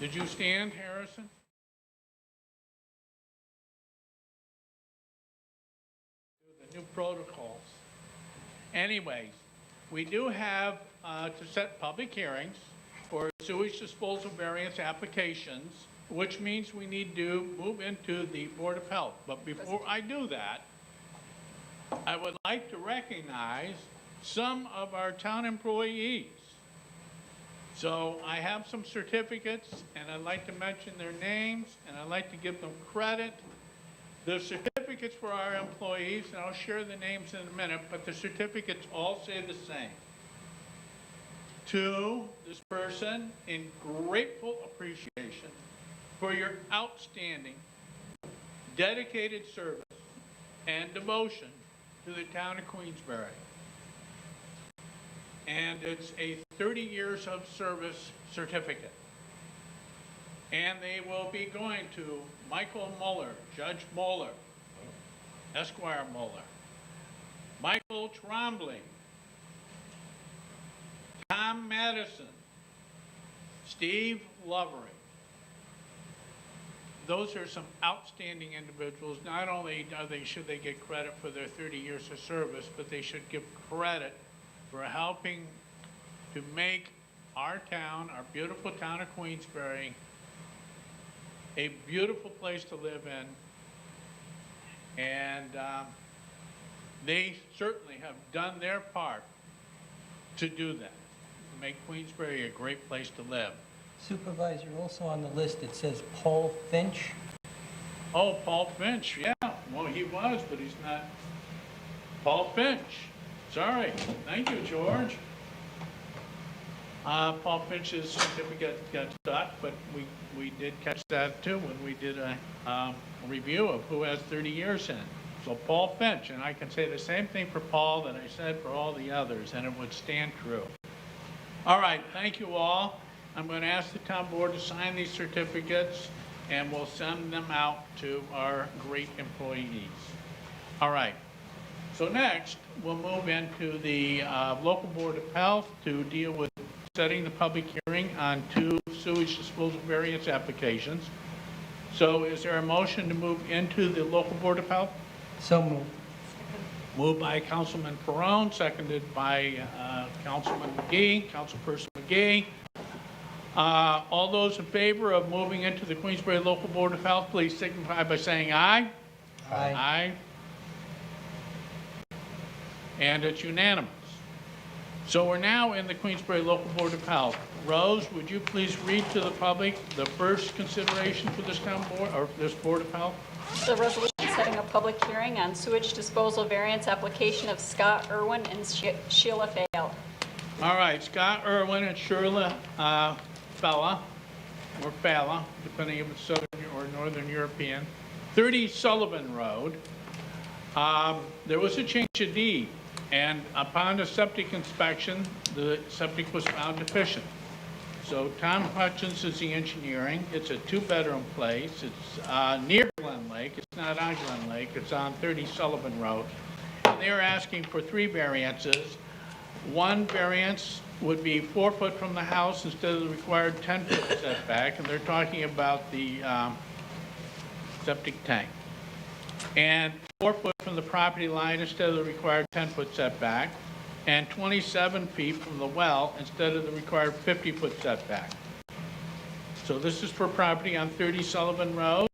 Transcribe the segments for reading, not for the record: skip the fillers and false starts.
Did you stand, Harrison? The new protocols. Anyways, we do have to set public hearings for sewage disposal variance applications, which means we need to move into the Board of Health. But before I do that, I would like to recognize some of our town employees. So I have some certificates, and I'd like to mention their names, and I'd like to give them credit. The certificates for our employees, and I'll share the names in a minute, but the certificates all say the same. To this person, in grateful appreciation for your outstanding, dedicated service and devotion to the town of Queensbury. And it's a 30 years of service certificate. And they will be going to Michael Muller, Judge Muller, Esquire Muller, Michael Trombley, Tom Madison, Steve Lovery. Those are some outstanding individuals. Not only should they get credit for their 30 years of service, but they should give credit for helping to make our town, our beautiful town of Queensbury, a beautiful place to live in. And they certainly have done their part to do that, to make Queensbury a great place to live. Supervisor, also on the list, it says Paul Finch. Oh, Paul Finch, yeah. Well, he was, but he's not. Paul Finch. Sorry. Thank you, George. Paul Finch's certificate got stuck, but we did catch that too when we did a review of who has 30 years in. So Paul Finch, and I can say the same thing for Paul that I said for all the others, and it would stand true. All right, thank you all. I'm going to ask the town board to sign these certificates, and we'll send them out to our great employees. All right. So next, we'll move into the local board of health to deal with setting the public hearing on 2 sewage disposal variance applications. So is there a motion to move into the local board of health? So moved. Moved by Councilman Perrone, seconded by Councilman McGee, Councilperson McGee. All those in favor of moving into the Queensbury Local Board of Health, please signify by saying aye. Aye. Aye. And it's unanimous. So we're now in the Queensbury Local Board of Health. Rose, would you please read to the public the first consideration for this town board, or this Board of Health? The resolution setting a public hearing on sewage disposal variance application of Scott Irwin and Sheila Fail. All right, Scott Irwin and Sheila Fella, or Falla, depending if it's Southern or Northern European, 30 Sullivan Road. There was a change of deed, and upon a septic inspection, the septic was found deficient. So Tom Hutchins is the engineering. It's a 2-bedroom place. It's near Glen Lake. It's not on Glen Lake. It's on 30 Sullivan Road. And they're asking for 3 variances. One variance would be 4 foot from the house instead of the required 10-foot setback, and they're talking about the septic tank. And 4 foot from the property line instead of the required 10-foot setback, and 27 feet from the well instead of the required 50-foot setback. So this is for property on 30 Sullivan Road,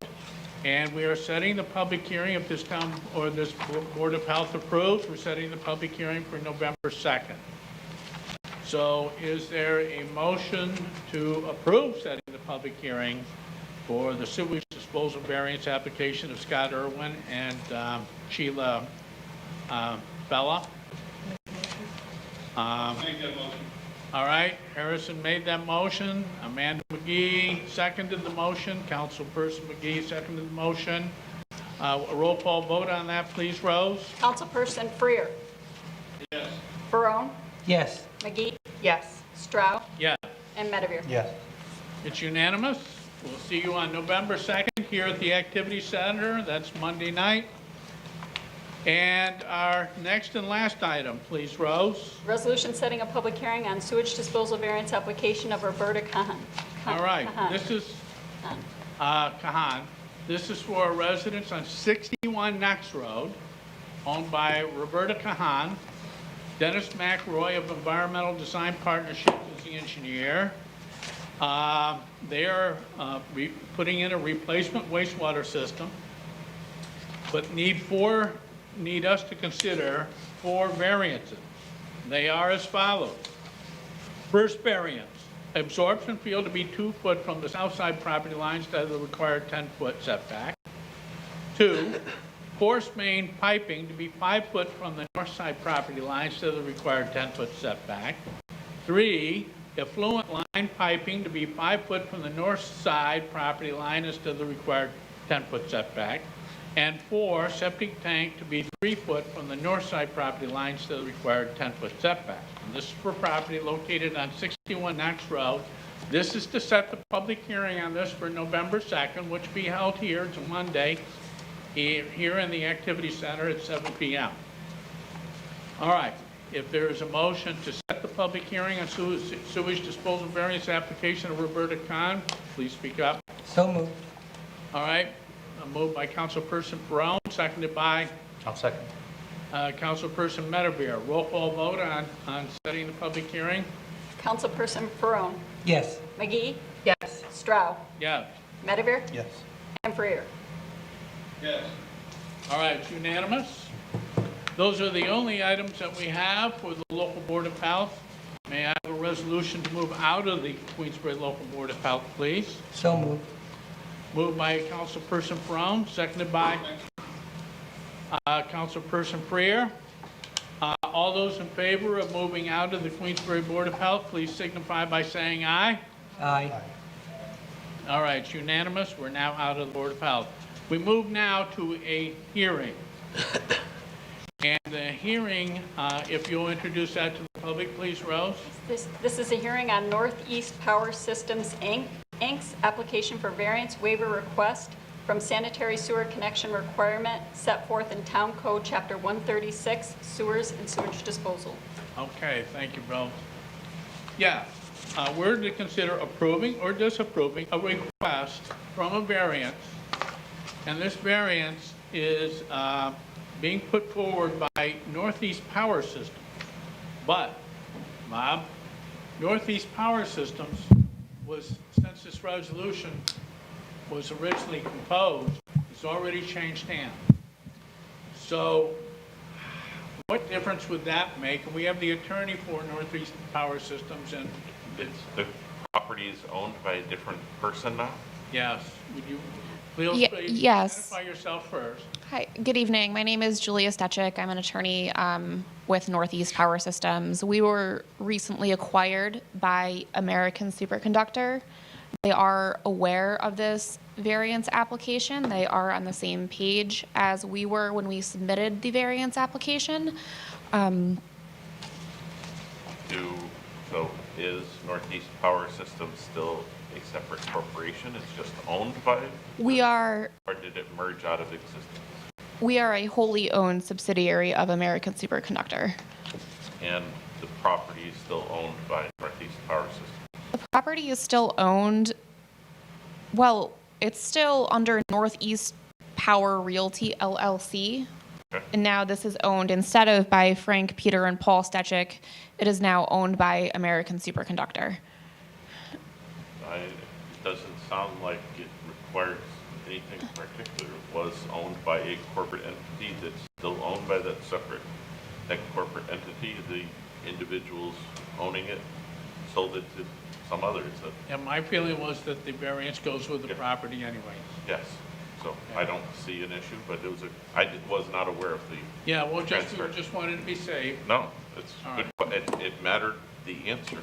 and we are setting the public hearing if this town or this Board of Health approves. We're setting the public hearing for November 2nd. So is there a motion to approve setting the public hearing for the sewage disposal variance application of Scott Irwin and Sheila Fella? Make that motion. All right, Harrison made that motion. Amanda McGee seconded the motion. Councilperson McGee seconded the motion. A roll call vote on that, please, Rose. Councilperson Freer. Yes. Barone. Yes. McGee. Yes. Stroud. Yeah, And Medevere. Yes. it's unanimous. We'll see you on November 2nd here at the Activity Center. That's Monday night. And our next and last item, please, Rose. Resolution setting a public hearing on sewage disposal variance application of Roberta All right, this is, Kahan. This is for a residence on 61 Knox Road, owned by Roberta Kahan. Dennis McRoy of Environmental Design Partnership is the engineer. They are putting in a replacement wastewater system, but need us to consider 4 variances. They are as follows. First variance, absorption field to be 2 foot from the south side property line instead of the required 10-foot setback. 2, force main piping to be 5 foot from the north side property line instead of the required 10-foot setback. 3, effluent line piping to be 5 foot from the north side property line instead of the required 10-foot setback. And 4, septic tank to be 3 foot from the north side property line instead of the required 10-foot setback. And this is for property located on 61 Knox Road. This is to set the public hearing on this for November 2nd, which will be held here, it's a Monday, here in the Activity Center at 7 p.m. All right, if there is a motion to set the public hearing on sewage disposal variance application of Roberta Kahn, please speak up. So moved. All right, moved by Councilperson Ferone, seconded by I'll second. Councilperson Medevere. Roll call vote on setting the public hearing? Councilperson Ferone. Yes. McGee. Yes. Stroud. Yes. Medevere. Yes. And Freer. Yes. All right, it's unanimous. Those are the only items that we have for the local Board of Health. May I have a resolution to move out of the Queensbury Local Board of Health, please? So moved. Moved by Councilperson Ferone, seconded by Councilperson Freer. All those in favor of moving out of the Queensbury Board of Health, please signify by saying aye. Aye. All right, it's unanimous. We're now out of the Board of Health. We move now to a hearing. And the hearing, if you'll introduce that to the public, please, Rose. This is a hearing on Northeast Power Systems, Inc.'s application for variance waiver request from sanitary sewer connection requirement set forth in Town Code Chapter 136, Sewers and Sewage Disposal. Okay, thank you, Rose. Yeah, we're to consider approving or disapproving a request from a variance. And this variance is being put forward by Northeast Power Systems. But, Bob, Northeast Power Systems was, since this resolution was originally composed, it's already changed hands. So what difference would that make? And we have the attorney for Northeast Power Systems, and It's the property is owned by a different person now? yes, would you please Yes. identify yourself first? Hi, good evening. My name is Julia Stechik. I'm an attorney with Northeast Power Systems. We were recently acquired by American Superconductor. They are aware of this variance application. They are on the same page as we were when we submitted the variance application. So is Northeast Power Systems still a separate corporation? It's just owned by, We are or did it merge out of existence? a wholly owned subsidiary of American Superconductor. And the property is still owned by Northeast Power Systems? The property is still owned, well, it's still under Northeast Power Realty LLC. Okay. And now this is owned, instead of by Frank, Peter, and Paul Stechik, it is now owned by American Superconductor. It doesn't sound like it requires anything particular. It was owned by a corporate entity that's still owned by that corporate entity. The individuals owning it sold it to some others. And my feeling was that the variance goes with the Yeah. property anyways. Yes. So I don't see an issue, but I was not aware of the, Yeah, well, we Transfer. just wanted to be safe. no, it's All good. It mattered the answer,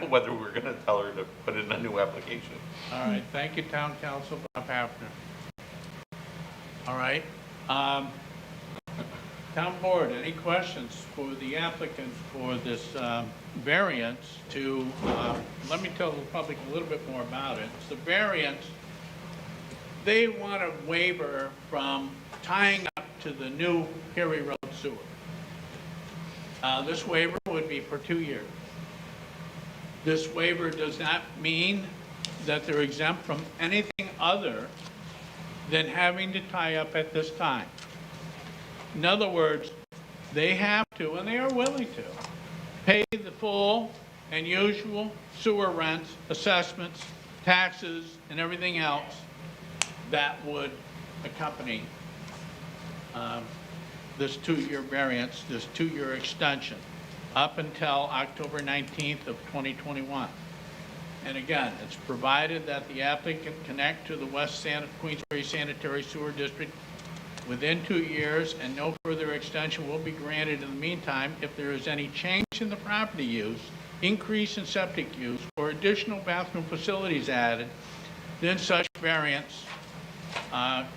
whether we're going to tell her to put in a new application. All right, thank you, Town Council Bob Hafner. All right. Town Board, any questions for the applicant for this variance to, let me tell the public a little bit more about it. It's the variance, they want a waiver from tying up to the new Perry Road sewer. This waiver would be for 2 years. This waiver does not mean that they're exempt from anything other than having to tie up at this time. In other words, they have to, and they are willing to, pay the full and usual sewer rents, assessments, taxes, and everything else that would accompany this 2-year variance, this 2-year extension, up until October 19th of 2021. And again, it's provided that the applicant connect to the Queensbury Sanitary Sewer District within 2 years, and no further extension will be granted in the meantime if there is any change in the property use, increase in septic use, or additional bathroom facilities added, then such variance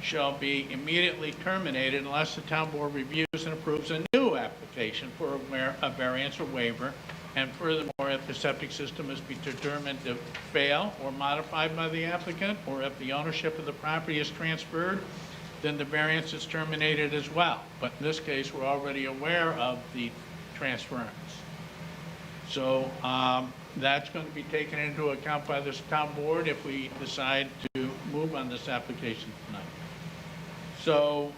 shall be immediately terminated unless the town board reviews and approves a new application for a variance or waiver. And furthermore, if the septic system is determined to fail or modified by the applicant, or if the ownership of the property is transferred, then the variance is terminated as well. But in this case, we're already aware of the transference. So that's going to be taken into account by this town board if we decide to move on this application tonight. So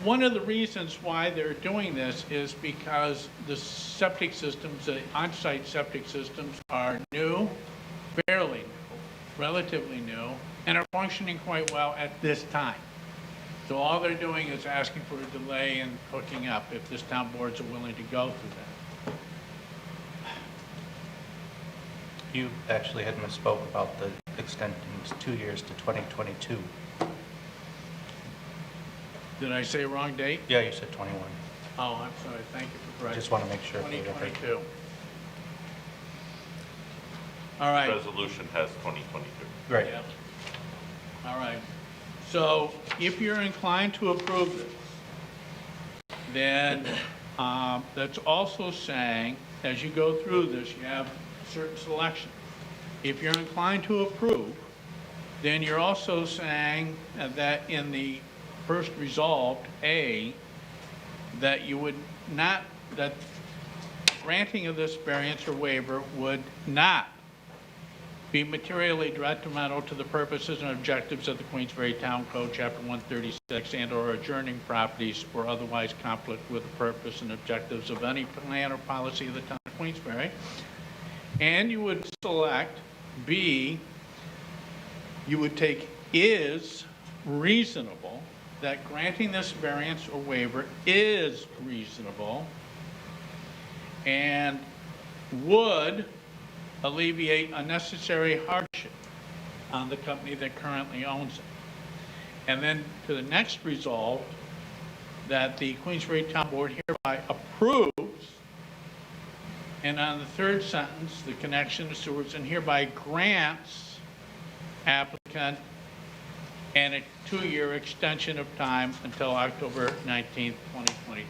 one of the reasons why they're doing this is because the septic systems, the on-site septic systems, are new, fairly new, relatively new, and are functioning quite well at this time. So all they're doing is asking for a delay in hooking up if this town boards are willing to go through that. You actually had misspoke about the extending 2 years to 2022. Did I say wrong date? Yeah, you said 21. Oh, I'm sorry. Thank you for correcting. Just want to make sure. for the record. 2022. All right. Resolution has 2022. Right. Yeah. All right. So if you're inclined to approve this, then that's also saying, as you go through this, you have certain selections. If you're inclined to approve, then you're also saying that in the first resolved, A, that you would not, that granting of this variance or waiver would not be materially detrimental to the purposes and objectives of the Queensbury Town Code, Chapter 136, and/or adjourning properties, or otherwise conflict with the purpose and objectives of any plan or policy of the town of Queensbury. And you would select B, you would take is reasonable, that granting this variance or waiver is reasonable and would alleviate unnecessary hardship on the company that currently owns it. And then to the next resolve, that the Queensbury Town Board hereby approves, and on the third sentence, the connection to sewers, and hereby grants applicant and a 2-year extension of time until October 19th, 2022.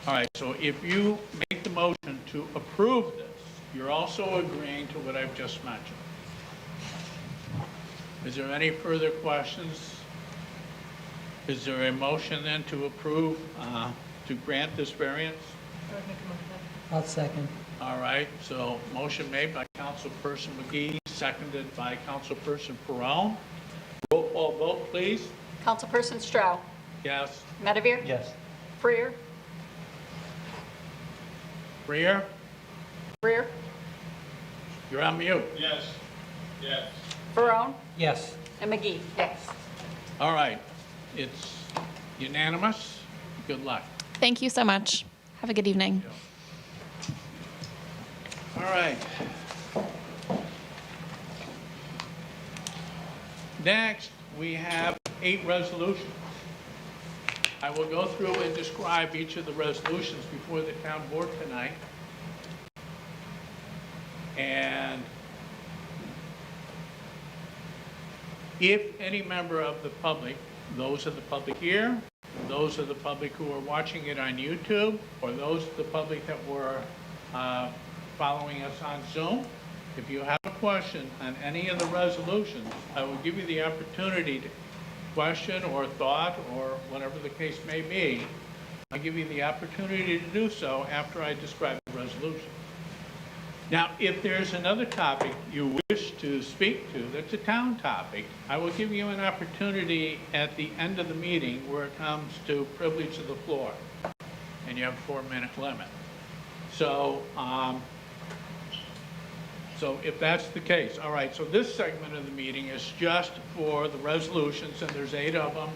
All right, so if you make the motion to approve this, you're also agreeing to what I've just mentioned. Is there any further questions? Is there a motion then to approve, to grant this variance? I'll second. All right, so motion made by Councilperson McGee, seconded by Councilperson Perrone. Roll call vote, please. Councilperson Stroh. Yes. Medevere. Yes. Freer. Freer, Freer. you're on mute. Yes. Yes. Barone. Yes. And McGee. Yes. All right, it's unanimous. Good luck. Thank you so much. Have a good evening. All right. Next, we have 8 resolutions. I will go through and describe each of the resolutions before the town board tonight. And if any member of the public, those of the public here, those of the public who are watching it on YouTube, or those of the public that were following us on Zoom, if you have a question on any of the resolutions, I will give you the opportunity to question or thought or whatever the case may be. I'll give you the opportunity to do so after I describe the resolution. Now, if there's another topic you wish to speak to that's a town topic, I will give you an opportunity at the end of the meeting where it comes to privilege of the floor, and you have a 4-minute limit. So, so if that's the case, all right, so this segment of the meeting is just for the resolutions, and there's 8 of them.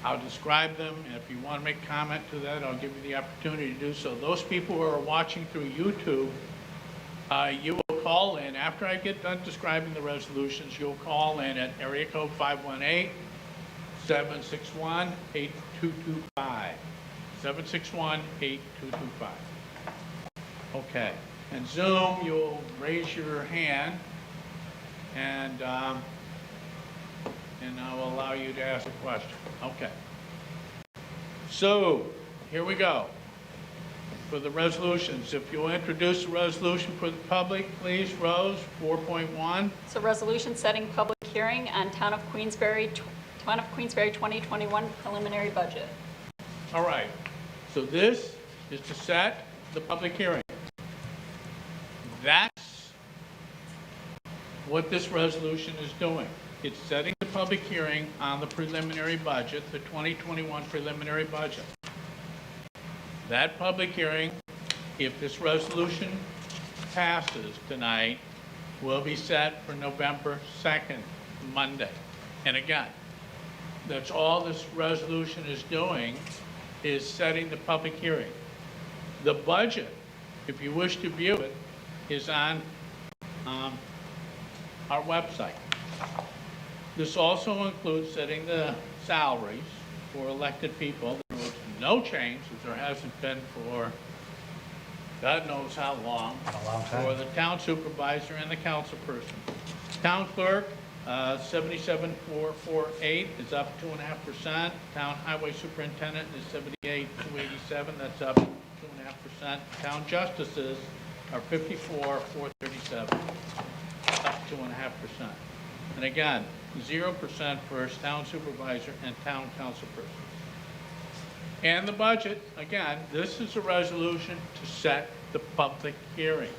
I'll describe them, and if you want to make a comment to that, I'll give you the opportunity to do so. Those people who are watching through YouTube, you will call in, after I get done describing the resolutions, you'll call in at area code 518-761-8225. 761-8225. Okay. And Zoom, you'll raise your hand, and I will allow you to ask a question. Okay. So, here we go. For the resolutions, if you'll introduce the resolution for the public, please. Rose, 4.1. It's a resolution setting public hearing on Town of Queensbury 2021 preliminary budget. All right. So this is to set the public hearing. That's what this resolution is doing. It's setting the public hearing on the preliminary budget, the 2021 preliminary budget. That public hearing, if this resolution passes tonight, will be set for November 2nd, Monday. And again, that's all this resolution is doing, is setting the public hearing. The budget, if you wish to view it, is on our website. This also includes setting the salaries for elected people. There was no change, as there hasn't been for God knows how long, A long time. for the town supervisor and the council person. Town clerk, 77,448 is up 2.5%. Town highway superintendent is 78,287, that's up 2.5%. Town justices are 54,437, up 2.5%. And again, 0% for town supervisor and town council person. And the budget, again, this is a resolution to set the public hearing.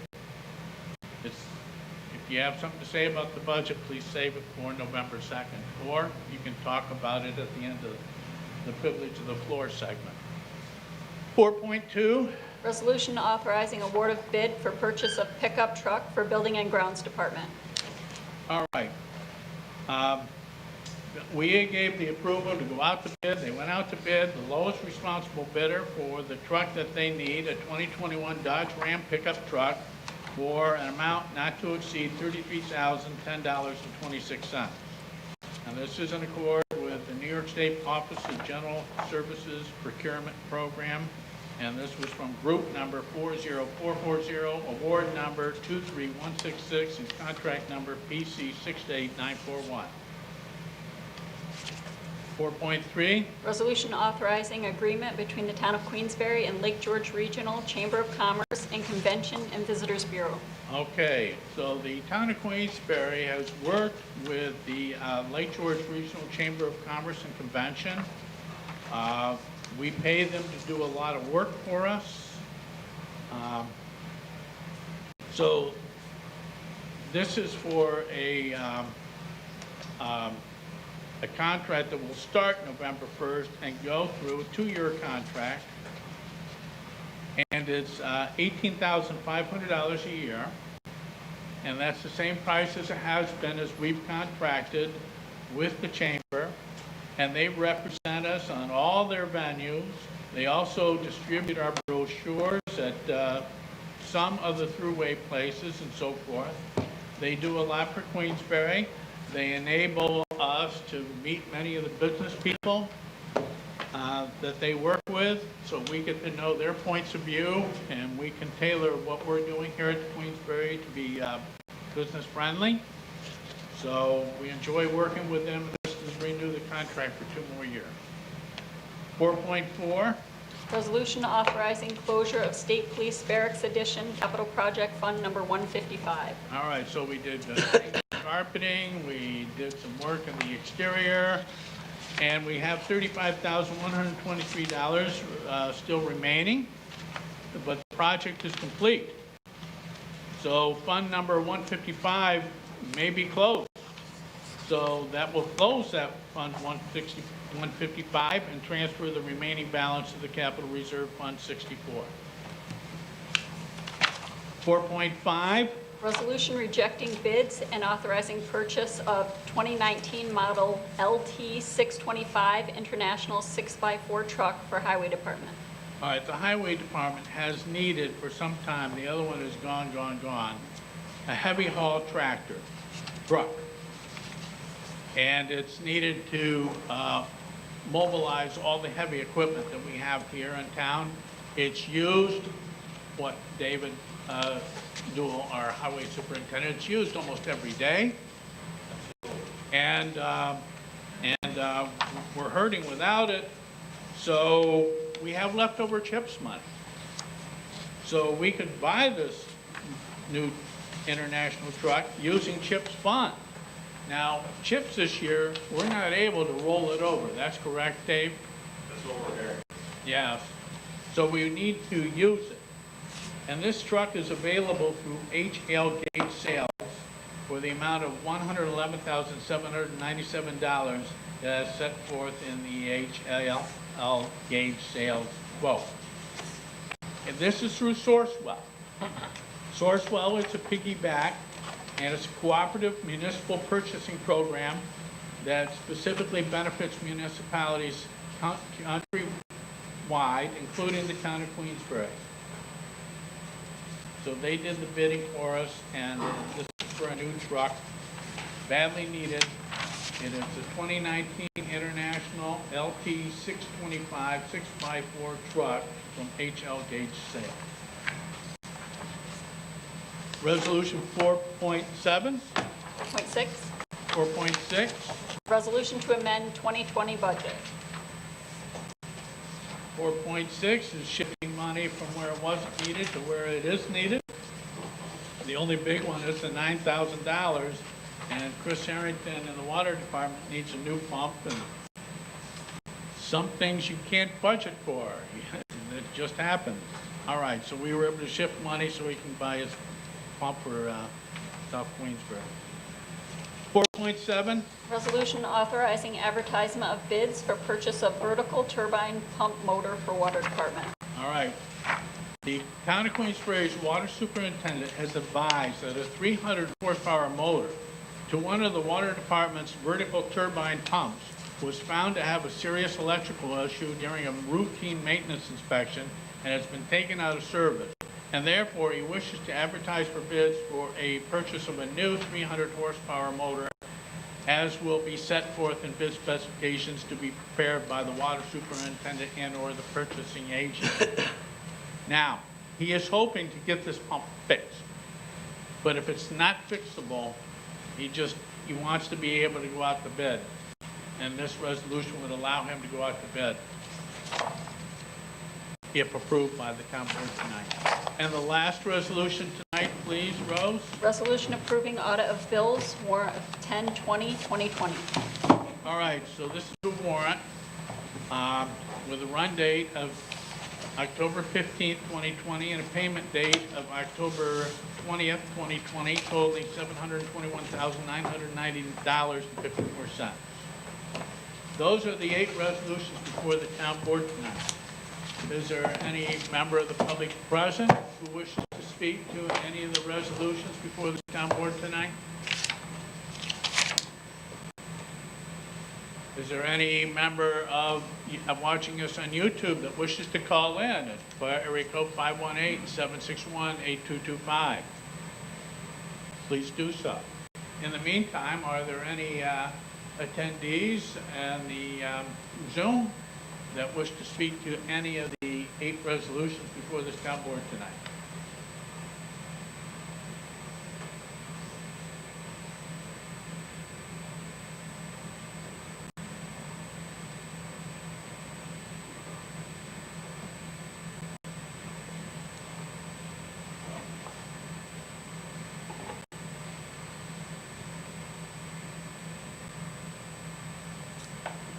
If you have something to say about the budget, please save it for November 2nd, or you can talk about it at the end of the privilege of the floor segment. 4.2. Resolution authorizing award of bid for purchase of pickup truck for Building and Grounds Department. All right. We gave the approval to go out to bid. They went out to bid. The lowest responsible bidder for the truck that they need, a 2021 Dodge Ram pickup truck, for an amount not to exceed $33,010.26. And this is in accord with the New York State Office of General Services Procurement Program. And this was from group number 40440, award number 23166, and contract number PC 68941. 4.3, Resolution authorizing agreement between the Town of Queensbury and Lake George Regional Chamber of Commerce and Convention and Visitors Bureau. okay, so the town of Queensbury has worked with the Lake George Regional Chamber of Commerce and Convention. We pay them to do a lot of work for us. So this is for a contract that will start November 1st and go through a 2-year contract. And it's $18,500 a year. And that's the same price as it has been as we've contracted with the chamber. And they represent us on all their venues. They also distribute our brochures at some of the throughway places and so forth. They do a lot for Queensbury. They enable us to meet many of the business people that they work with, so we get to know their points of view, and we can tailor what we're doing here at Queensbury to be business friendly. So we enjoy working with them. This is renew the contract for 2 more years. 4.4. Resolution authorizing closure of State Police Barracks Addition Capital Project Fund number 155. All right, so we did carpeting, we did some work in the exterior, and we have $35,123 still remaining, but the project is complete. So fund number 155 may be closed. So that will close that fund 155 and transfer the remaining balance to the capital reserve fund 64. 4.5, Resolution rejecting bids and authorizing purchase of 2019 model LT 625 International 6x4 truck for Highway Department. all right, the highway department has needed for some time, the other one is gone, a heavy haul tractor, truck. And it's needed to mobilize all the heavy equipment that we have here in town. It's used, what David Newell, our highway superintendent, it's used almost every day. And we're hurting without it. So we have leftover CHIPS money. So we could buy this new international truck using CHIPS funds. Now, CHIPS this year, we're not able to roll it over. That's correct, Dave? That's what we're hearing. Yes. So we need to use it. And this truck is available through HL Gauge Sales for the amount of $111,797 as set forth in the HL Gauge Sales quote. And this is through Sourcewell. Sourcewell is a piggyback, and it's a cooperative municipal purchasing program that specifically benefits municipalities countrywide, including the town of Queensbury. So they did the bidding for us, and this is for a new truck, badly needed. It is a 2019 International LT 625 6x4 truck from HL Gauge Sales. Resolution 4.7, 4.6, 4.6, resolution to amend 2020 budget. 4.6 is shifting money from where it wasn't needed to where it is needed. The only big one is the $9,000, and Chris Harrington in the water department needs a new pump, and some things you can't budget for. It just happens. All right, so we were able to shift money so we can buy his pump for South Queensbury. 4.7, Resolution authorizing advertisement of bids for purchase of vertical turbine pump motor for water department. all right. The town of Queensbury's water superintendent has advised that a 300 horsepower motor to one of the water department's vertical turbine pumps was found to have a serious electrical issue during a routine maintenance inspection and has been taken out of service. And therefore, he wishes to advertise for bids for a purchase of a new 300 horsepower motor, as will be set forth in bid specifications to be prepared by the water superintendent and/or the purchasing agent. Now, he is hoping to get this pump fixed, but if it's not fixable, he wants to be able to go out to bid, and this resolution would allow him to go out to bid if approved by the town board tonight. And the last resolution tonight, please, Rose. Resolution approving audit of bills, warrant of 10/20/2020. All right, so this is a warrant with a run date of October 15th, 2020, and a payment date of October 20th, 2020, totaling $721,990.54. Those are the 8 resolutions before the town board tonight. Is there any member of the public present who wishes to speak to any of the resolutions before the town board tonight? Is there any member of watching us on YouTube that wishes to call in at area code 518-761-8225? Please do so. In the meantime, are there any attendees and the Zoom that wish to speak to any of the 8 resolutions before this town board tonight?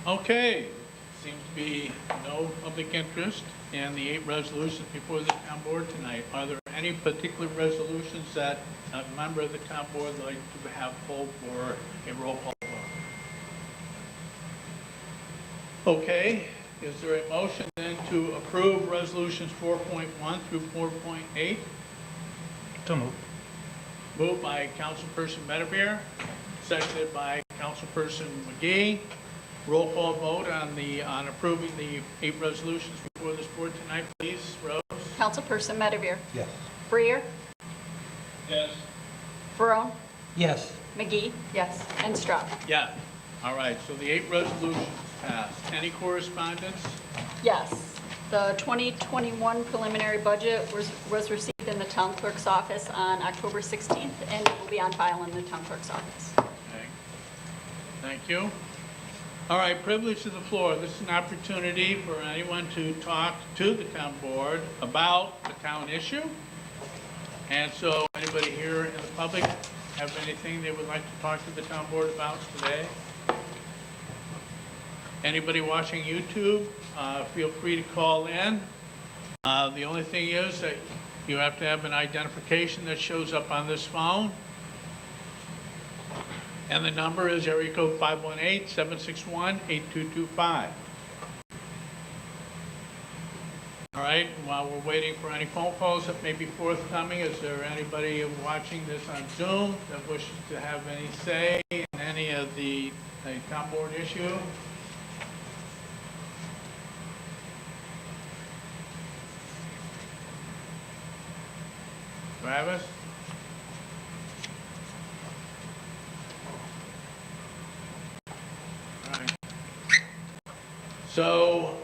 Okay, seems to be no public interest in the 8 resolutions before the town board tonight. Are there any particular resolutions that a member of the town board would like to have pulled for a roll call vote? Okay, is there a motion then to approve resolutions 4.1 through 4.8? So moved. Moved by Councilperson Medevere, seconded by Councilperson McGee. Roll call vote on approving the 8 resolutions before this board tonight, please. Rose? Councilperson Medevere. Yes. Breer. Yes. Barone. Yes. McGee. Yes. And Straub. Yeah. All right, so the 8 resolutions passed. Any correspondence? Yes. The 2021 preliminary budget was received in the town clerk's office on October 16th, and it will be on file in the town clerk's office. Okay. Thank you. All right, privilege of the floor. This is an opportunity for anyone to talk to the town board about the town issue. And so anybody here in the public have anything they would like to talk to the town board about today? Anybody watching YouTube, feel free to call in. The only thing is that you have to have an identification that shows up on this phone. And the number is area code 518-761-8225. All right, while we're waiting for any phone calls that may be forthcoming, is there anybody watching this on Zoom that wishes to have any say in any of the town board issue? Travis? All right. So,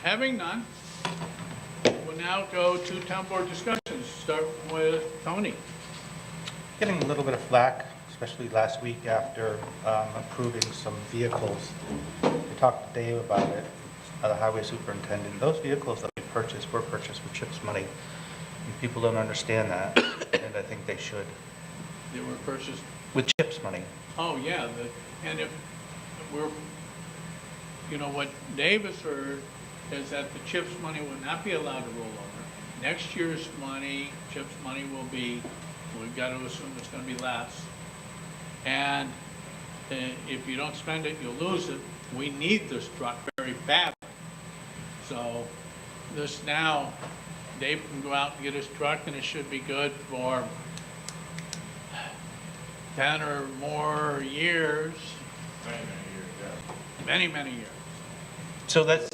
having none, we'll now go to town board discussions. Start with Tony. Getting a little bit of flack, especially last week after approving some vehicles. I talked to Dave about it, the highway superintendent. Those vehicles that we purchased were purchased with CHIPS money. And people don't understand that, and I think they should. They were purchased, With CHIPS money. oh, yeah, and if we're, you know, what Dave has heard is that the CHIPS money will not be allowed to roll over. Next year's money, CHIPS money will be, we've got to assume it's going to be less. And if you don't spend it, you'll lose it. We need this truck very badly. So this now, Dave can go out and get his truck, and it should be good for 10 or more years. Many, many years. So that's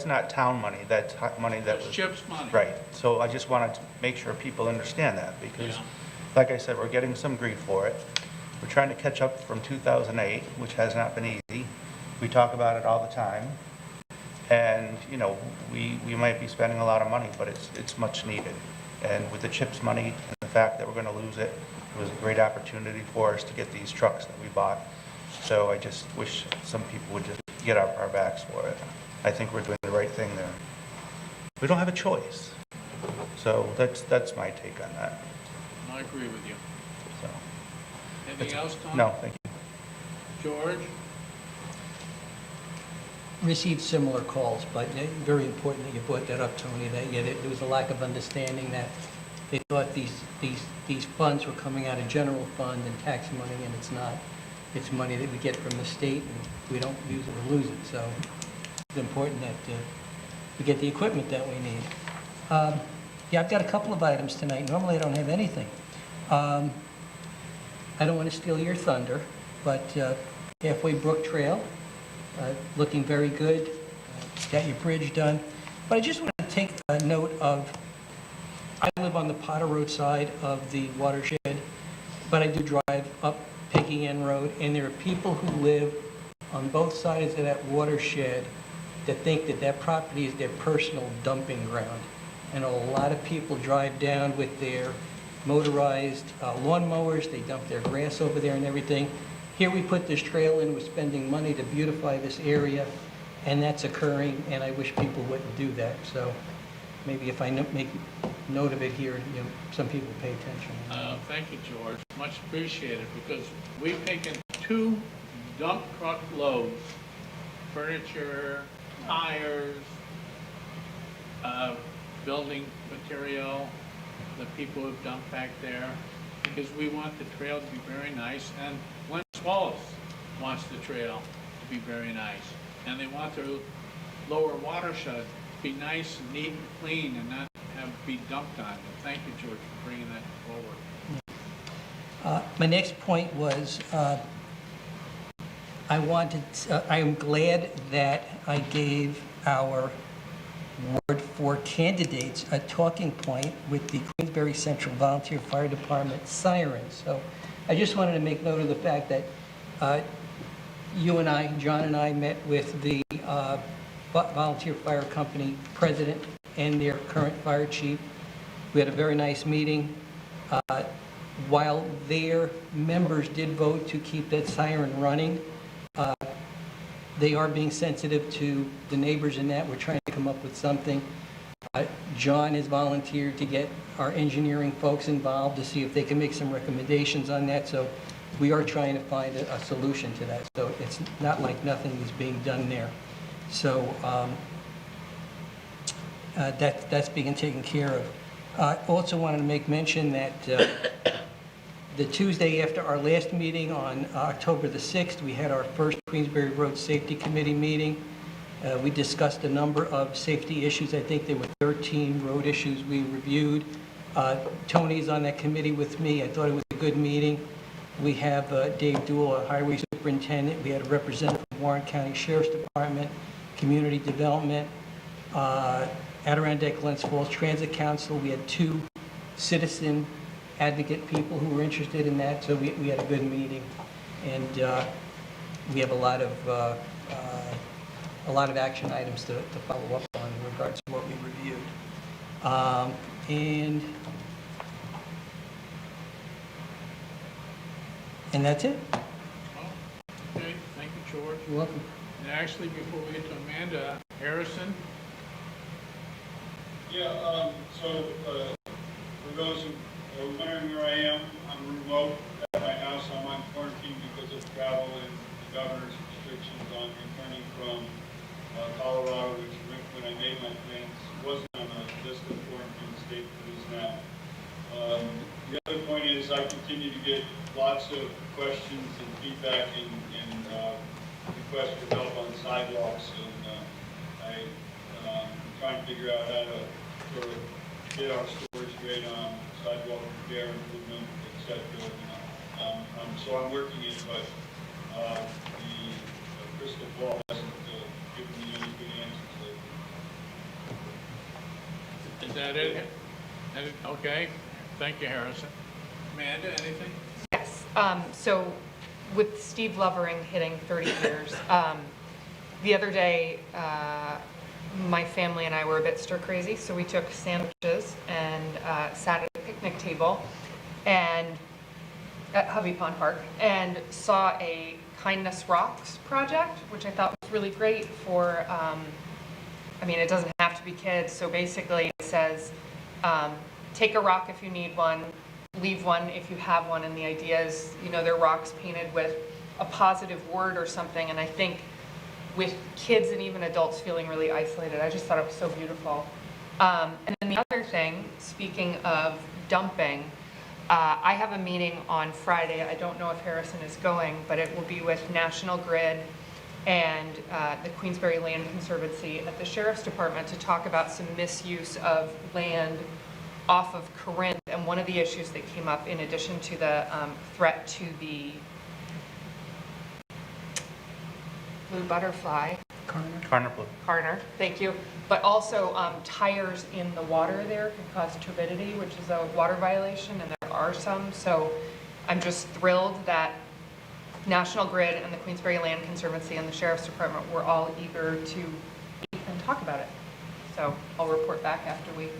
not town money, that's money that It's was... CHIPS money. Right, so I just wanted to make sure people understand that, because, Yeah. like I said, we're getting some grief for it. We're trying to catch up from 2008, which has not been easy. We talk about it all the time. And, you know, we might be spending a lot of money, but it's much needed. And with the CHIPS money and the fact that we're going to lose it, it was a great opportunity for us to get these trucks that we bought. So I just wish some people would just get up our backs for it. I think we're doing the right thing there. We don't have a choice. So that's my take on that. I agree with you. So, Anything else, Tom? no, thank you. George? Received similar calls, but very important that you brought that up, Tony, that there was a lack of understanding that they thought these funds were coming out of general fund and tax money, and it's not. It's money that we get from the state, and if we don't use it, we lose it. So it's important that we get the equipment that we need. Yeah, I've got a couple of items tonight. Normally I don't have anything. I don't want to steal your thunder, but Halfway Brook Trail, looking very good. Got your bridge done. But I just want to take a note of, I live on the Potter Road side of the watershed, but I do drive up Peggy Inn Road, and there are people who live on both sides of that watershed that think that that property is their personal dumping ground. And a lot of people drive down with their motorized lawnmowers, they dump their grass over there and everything. Here we put this trail in, we're spending money to beautify this area, and that's occurring, and I wish people wouldn't do that. So maybe if I make note of it here, you know, some people pay attention. Thank you, George. Much appreciated, because we've taken 2 dump truck loads furniture, tires, building material that people have dumped back there, because we want the trail to be very nice, and Glen Swallows wants the trail to be very nice, and they want their lower watershed to be nice and neat and clean and not have be dumped on. And thank you, George, for bringing that forward. My next point was, I am glad that I gave our Ward 4 candidates a talking point with the Queensbury Central Volunteer Fire Department siren. So I just wanted to make note of the fact that you and I, John and I, met with the volunteer fire company president and their current fire chief. We had a very nice meeting. While their members did vote to keep that siren running, they are being sensitive to the neighbors in that. We're trying to come up with something. John has volunteered to get our engineering folks involved to see if they can make some recommendations on that. So we are trying to find a solution to that. So it's not like nothing is being done there. So that's being taken care of. I also wanted to make mention that the Tuesday after our last meeting on October the 6th, we had our first Queensbury Road Safety Committee meeting. We discussed a number of safety issues. I think there were 13 road issues we reviewed. Tony's on that committee with me. I thought it was a good meeting. We have Dave Duell, our highway superintendent. We had a representative from Warren County Sheriff's Department, Community Development, Adirondack Glens Falls Transit Council. We had 2 citizen advocate people who were interested in that, so we had a good meeting, and we have a lot of action items to follow up on in regards to what we reviewed. And that's it. Oh, okay, thank you, George. You're welcome. And actually, before we get to Amanda, Harrison, Yeah, so for those who are wondering where I am, I'm remote at my house. I'm on quarantine because of travel and the governor's restrictions on returning from Colorado, which when I made my plans wasn't on the list of quarantine state that is now. The other point is I continue to get lots of questions and feedback and requests for help on sidewalks, and I'm trying to figure out how to sort of get our storage rate on sidewalk repair, improvement, et cetera. So I'm working it, but the crystal ball hasn't given me any good answers lately. is that it? Okay, thank you, Harrison. Amanda, anything? Yes. So with Steve Lovering hitting 30 years, the other day, my family and I were a bit stir crazy, so we took sandwiches and sat at a picnic table and at Hovey Pond Park and saw a Kindness Rocks project, which I thought was really great for, I mean, it doesn't have to be kids. So basically it says, take a rock if you need one, leave one if you have one. And the idea is, you know, they're rocks painted with a positive word or something. And I think with kids and even adults feeling really isolated, I just thought it was so beautiful. And then the other thing, speaking of dumping, I have a meeting on Friday. I don't know if Harrison is going, but it will be with National Grid and the Queensbury Land Conservancy at the Sheriff's Department to talk about some misuse of land off of Corinth. And one of the issues that came up, in addition to the threat to the blue butterfly, Carner, thank you, but also tires in the water there can cause turbidity, which is a water violation, and there are some. So I'm just thrilled that National Grid and the Queensbury Land Conservancy and the Sheriff's Department were all eager to meet and talk about it. So I'll report back after we do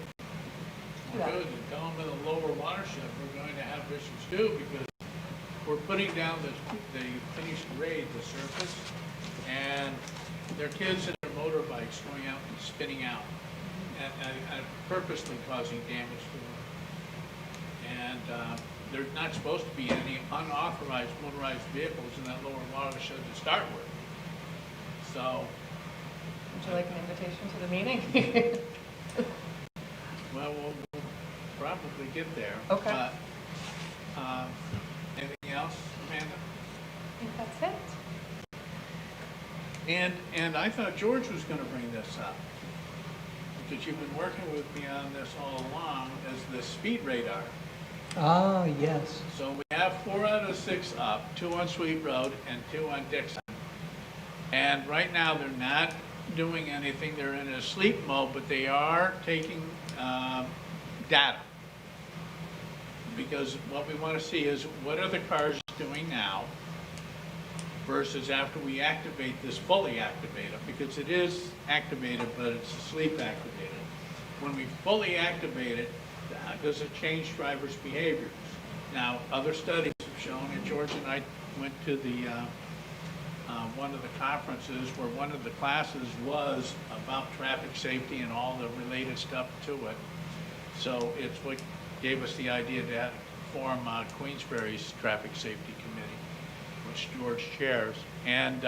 that. Good, and tell them in the lower watershed, we're going to have issues too, because we're putting down the finished grade, the surface, and their kids and their motorbikes going out and spinning out, and purposely causing damage to them. And there's not supposed to be any unauthorized motorized vehicles in that lower watershed to start with. So, Would you like an invitation to the meeting? well, we'll probably get there. Okay. But, anything else, Amanda? I think that's it. And I thought George was gonna bring this up, because you've been working with me on this all along, as the speed radar. Ah, yes. So we have 4 out of 6 up, 2 on Sweet Road and 2 on Dixon. And right now, they're not doing anything, they're in a sleep mode, but they are taking data. Because what we want to see is, what are the cars doing now versus after we activate this, fully activate it, because it is activated, but it's sleep activated. When we fully activate it, does it change drivers' behaviors? Now, other studies have shown, and George and I went to the one of the conferences where one of the classes was about traffic safety and all the related stuff to it. So it's what gave us the idea to form Queensbury's Traffic Safety Committee, which George chairs. And,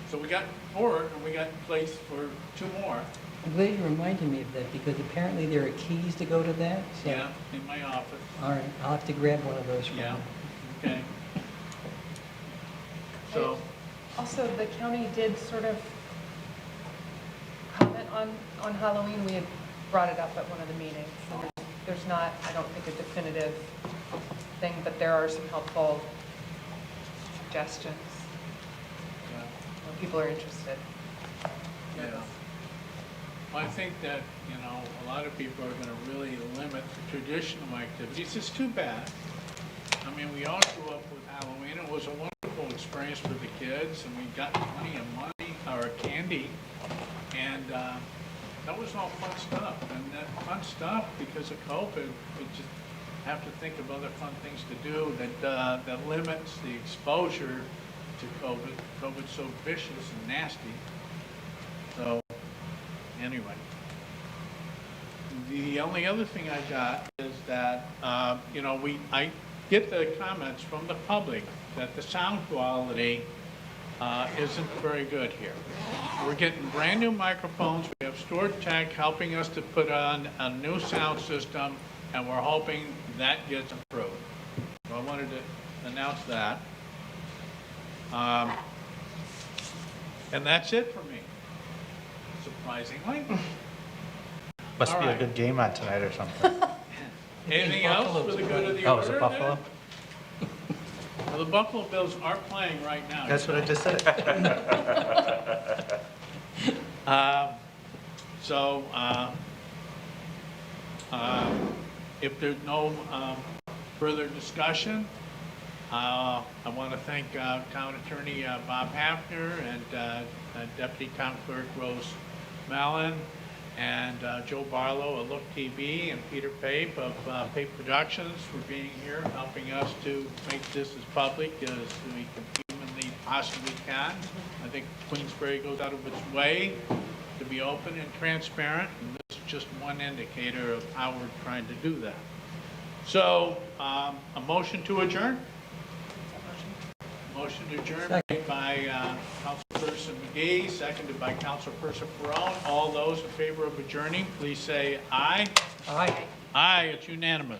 so we got 4, and we got place for 2 more. I'm glad you reminded me of that, because apparently there are keys to go to that, so. Yeah, in my office. All right, I'll have to grab one of those from you. Yeah, okay. So, Also, the county did sort of comment on Halloween. We had brought it up at one of the meetings. And there's not, I don't think, a definitive thing, but there are some helpful suggestions yeah. when people are interested. Yeah. Well, I think that, a lot of people are gonna really limit the traditional activities. It's too bad. I mean, we all grew up with Halloween. It was a wonderful experience for the kids, and we got plenty of money, or candy, and that was all fun stuff. And that fun stuff, because of COVID, we just have to think of other fun things to do that limits the exposure to COVID. COVID's so vicious and nasty. So, anyway. The only other thing I got is that, I get the comments from the public that the sound quality isn't very good here. We're getting brand new microphones. We have Stuart Tech helping us to put on a new sound system, and we're hoping that gets improved. So I wanted to announce that. And that's it for me, surprisingly. Must All be a right. good game on tonight or something. Anything else for the good of the Oh, order? is it Buffalo? then? Well, the Buffalo Bills are playing right now. That's what I just said. So, if there's no further discussion, I want to thank Town Attorney Bob Hafner and Deputy Town Clerk Rose Mallon, and Joe Barlow of Look TV, and Peter Pape of Pape Productions for being here, helping us to make this as public as we humanly possibly can. I think Queensbury goes out of its way to be open and transparent, and this is just one indicator of how we're trying to do that. So, a motion to adjourn? Motion to adjourn made by Councilperson McGee, seconded by Councilperson Perone. All those in favor of adjourning, please say aye. All right. Aye, it's unanimous.